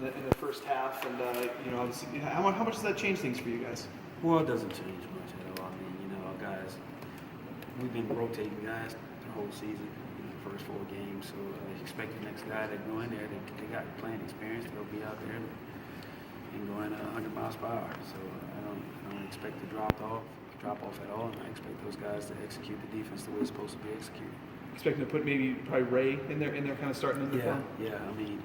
in the first half, and obviously, how much does that change things for you guys? Well, it doesn't change much at all. I mean, our guys, we've been rotating guys the whole season, the first 4 games. So I expect the next guy that go in there, they got playing experience. They'll be out there and going 100 miles per hour. So I don't expect to drop off at all, and I expect those guys to execute the defense the way it's supposed to be executed. Expecting to put probably Ray in there kind of starting in the front? Yeah. I mean,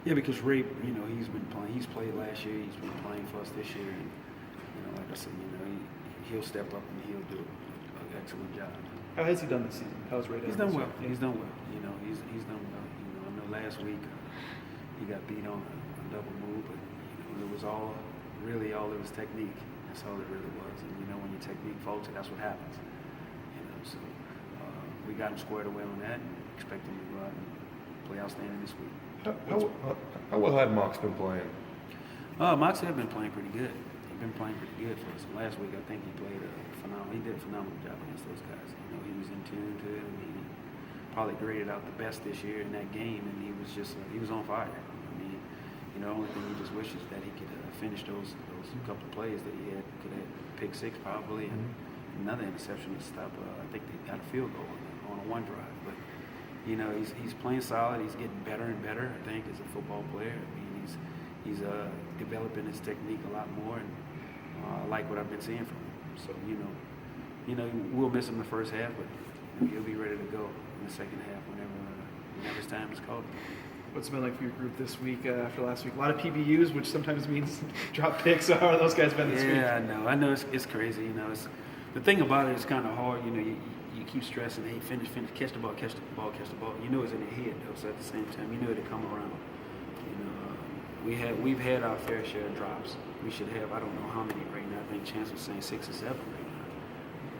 because Ray, he's been playing. He's played last year. He's been playing for us this year, and like I said, he'll step up and he'll do an excellent job. How has he done this season? How's Ray done? He's done well. He's done well. He's done well. I know last week he got beat on a double move, but it was all it was technique. That's all it really was. And when your technique falters, that's what happens. So we got him squared away on that, and expect him to go out and play outstanding this week. How well had Mox been playing? Mox had been playing pretty good. He's been playing pretty good for us. Last week, I think he played he did a phenomenal job against those guys. He was in tune to it. I mean, he probably graded out the best this year in that game, and he was just he was on fire. I mean, the only thing he just wishes that he could finish those couple of plays that he had. Could have pick 6 probably, and another interception to stop. I think they got a field goal on a 1 drive, but he's playing solid. He's getting better and better, I think, as a football player. I mean, he's developing his technique a lot more, and I like what I've been seeing from him. So we'll miss him in the first half, but he'll be ready to go in the second half whenever his time is called. What's it been like for your group this week after last week? A lot of PBUs, which sometimes means drop picks. How are those guys been this week? Yeah, I know it's crazy. The thing about it is kind of hard. You keep stressing, hey, finish, catch the ball. It's in their head though. So at the same time, they come around. We've had our fair share of drops. We should have, I don't know how many right now. I think Chance was saying 6 or 7 right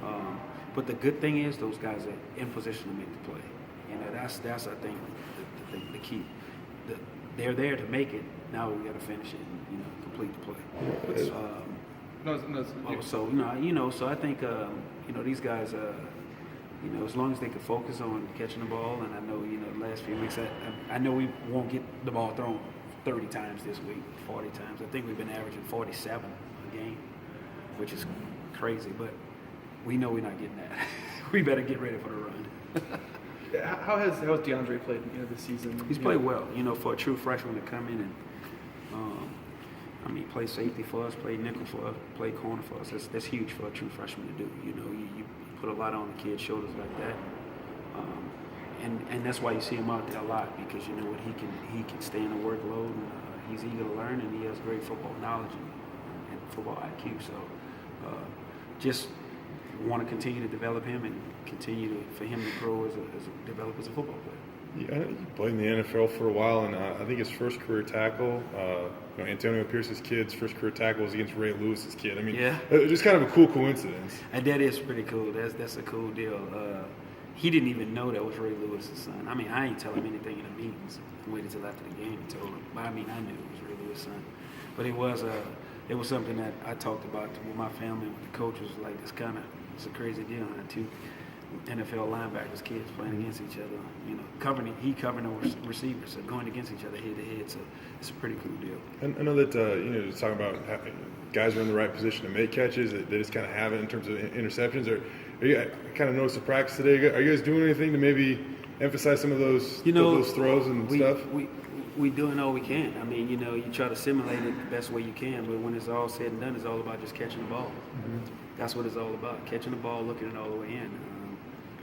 now. But the good thing is those guys are in position to make the play. That's I think the key. They're there to make it. Now we got to finish it and complete the play. So I think these guys as long as they can focus on catching the ball, and I know the last few weeks I know we won't get the ball thrown 30 times this week, 40 times. I think we've been averaging 47 a game, which is crazy, but we know we're not getting that. We better get ready for the run. How has DeAndre played this season? He's played well, for a true freshman to come in and play safety for us, play nickel for us, play corner for us. That's huge for a true freshman to do. You put a lot on the kid's shoulders like that. And that's why you see him out there a lot, because what he can stay in the workload, and he's eager to learn, and he has great football knowledge and football IQ. So just want to continue to develop him and continue for him to grow develop as a football player. Yeah, he played in the NFL for a while, and I think his first career tackle, Antonio Pierce's kid's first career tackle was against Ray Lewis's kid. I mean, just kind of a cool coincidence. And that is pretty cool. That's a cool deal. He didn't even know that was Ray Lewis's son. I ain't tell him anything in the meetings. I waited till after the game and told him. But I knew it was Ray Lewis's son. But it was something that I talked about with my family and with the coaches. Like, it's a crazy deal. And 2 NFL linebackers, kids playing against each other. Covering the receivers, so going against each other head to head. So it's a pretty cool deal. And I know that just talking about guys are in the right position to make catches. They just kind of have it in terms of interceptions. Are you kind of noticed the practice today? Are you guys doing anything to maybe emphasize some of those those throws and stuff? We doing all we can. You try to simulate it the best way you can, but when it's all said and done, it's all about just catching the ball. Mm-hmm. That's what it's all about. Catching the ball, looking it all the way in.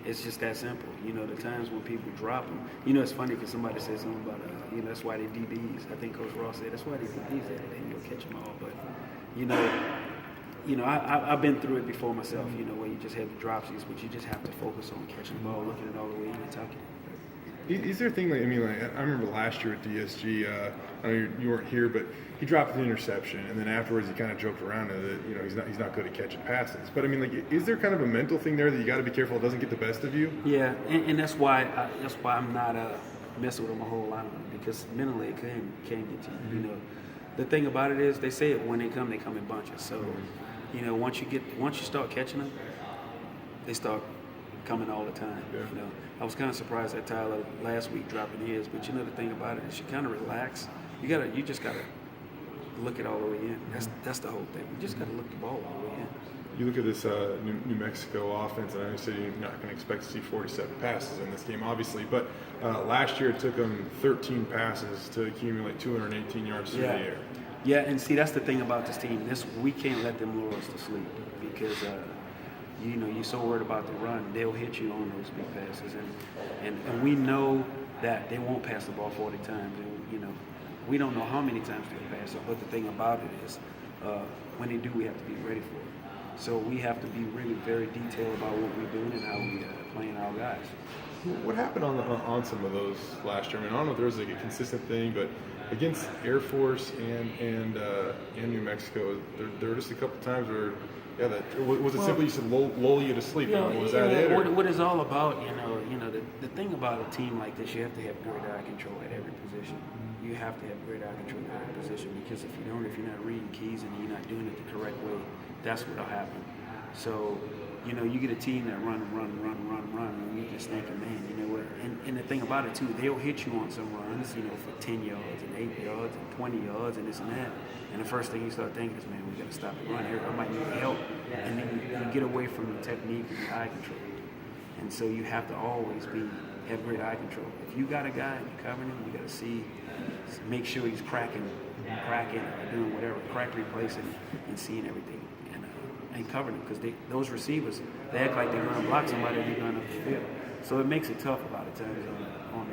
It's just that simple. The times when people drop them. It's funny because somebody says something about, that's why they DBs. I think Coach Ross said that's why they DBs. They catch them all. But, I've been through it before myself, where you just have the dropsies, but you just have to focus on catching the ball, looking it all the way in and tucking it. Is there a thing I remember last year at DSG, I know you weren't here, but he dropped an interception, and then afterwards he kind of joked around that he's not good at catching passes. But is there kind of a mental thing there that you got to be careful it doesn't get the best of you? Yeah, and that's why I'm not messing with him a whole lot, because mentally it can get to you. Mm-hmm. The thing about it is they say it when they come in bunches. So once you start catching them, they start coming all the time. Yeah. I was kind of surprised that Tyler last week dropping his, but the thing about it is you kind of relax. you just gotta look it all the way in. That's the whole thing. You just gotta look the ball all the way in. You look at this New Mexico offense, and I know you said you're not going to expect to see 47 passes in this game, obviously, but last year it took them 13 passes to accumulate 218 yards through the air. Yeah, and see, that's the thing about this team. We can't let them lure us to sleep because you're so worried about the run, they'll hit you on those big passes, and we know that they won't pass the ball 40 times, and we don't know how many times they'll pass it. But the thing about it is, when they do, we have to be ready for it. So we have to be really very detailed about what we're doing and how we playing our guys. What happened on some of those last year? I mean, I don't know if there was like a consistent thing, but against Air Force and New Mexico, there were just a couple times where, was it simply just to lull you to sleep? Was that it? What it's all about, the thing about a team like this, you have to have great eye control at every position. You have to have great eye control at every position because if you're not reading keys and you're not doing it the correct way, that's what'll happen. So, you get a team that run, and you're just thinking, man, you know what? And the thing about it too, they'll hit you on some runs, for 10 yards and 8 yards and 20 yards and this and that. And the first thing you start thinking is, man, we got to stop the run here. I might need help. And then you get away from the technique and the eye control. And so you have to always have great eye control. If you got a guy and you're covering him, you got to make sure he's cracking, or doing whatever, replacing, and seeing everything. And covering them because those receivers, they act like they're going to block somebody and they're going to field. So it makes it tough a lot of times on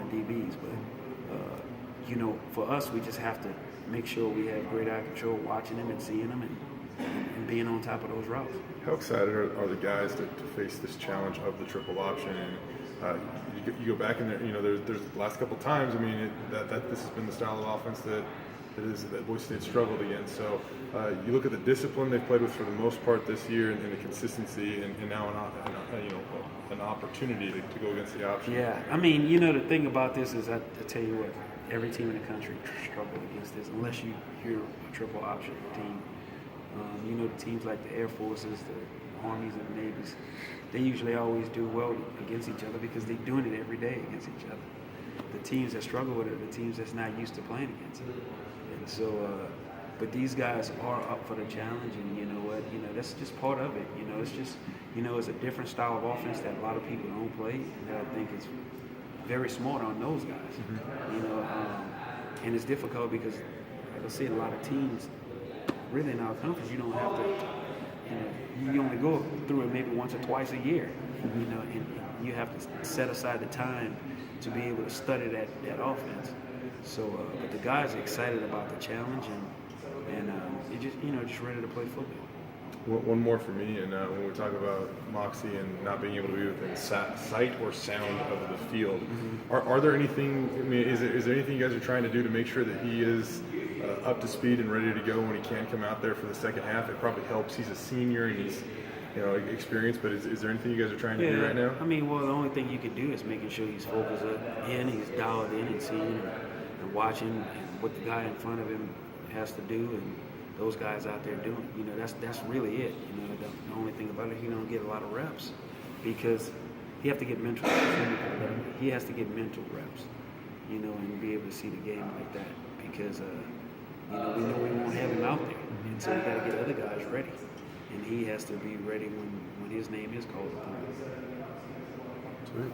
the DBs. But for us, we just have to make sure we have great eye control, watching them and seeing them and being on top of those routes. How excited are the guys to face this challenge of the triple option? And you go back in there, there's the last couple times. I mean, that this has been the style of offense that Boise State struggled against. So you look at the discipline they've played with for the most part this year, and the consistency, and now an opportunity to go against the option. Yeah, I mean, the thing about this is, I tell you what, every team in the country struggled against this, unless you're a triple option team. The teams like the Air Forces, the Armies, and the Navies, they usually always do well against each other because they're doing it every day against each other. The teams that struggle with it are the teams that's not used to playing against it. And so, but these guys are up for the challenge, and you know what? That's just part of it. It's just, it's a different style of offense that a lot of people don't play, and that I think is very smart on those guys. And it's difficult because, like I said, a lot of teams, really in our conference, you don't have to, you only go through it maybe once or twice a year, and you have to set aside the time to be able to study that offense. So, but the guys are excited about the challenge, and they're just ready to play football. One more for me, and when we talk about Moxie and not being able to be within sight or sound of the field, are there anything? I mean, is there anything you guys are trying to do to make sure that he is up to speed and ready to go when he can come out there for the second half? It probably helps. He's a senior and he's experienced, but is there anything you guys are trying to do right now? I mean, well, the only thing you can do is making sure he's focused in, he's dialed in and seeing and watching and what the guy in front of him has to do and those guys out there doing. That's really it. The only thing about it, he don't get a lot of reps because he has to get mental reps. He has to get mental reps, and be able to see the game like that because, we know we won't have him out there. And so we got to get other guys ready. And he has to be ready when his name is called upon. Sweet.